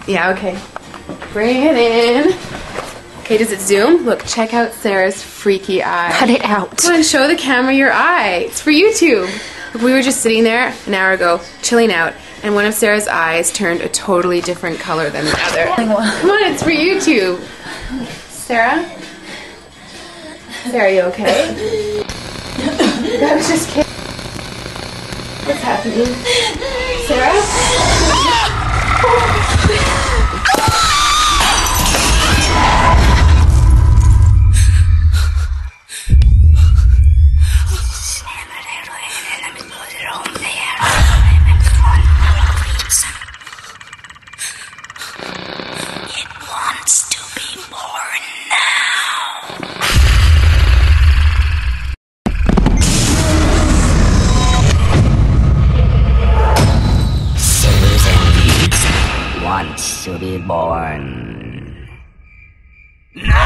Yeah, okay. Bring it in. Okay, does it zoom? Look, check out Sarah's freaky eye. Cut it out. Come on, show the camera your eye. It's for YouTube. Look, we were just sitting there an hour ago, chilling out, and one of Sarah's eyes turned a totally different color than the other. Come on, it's for YouTube. Sarah? Sarah, are you okay? I was just kidding. What's happening? Sarah? It wants to be born now. Susan Weeks wants to be born. No!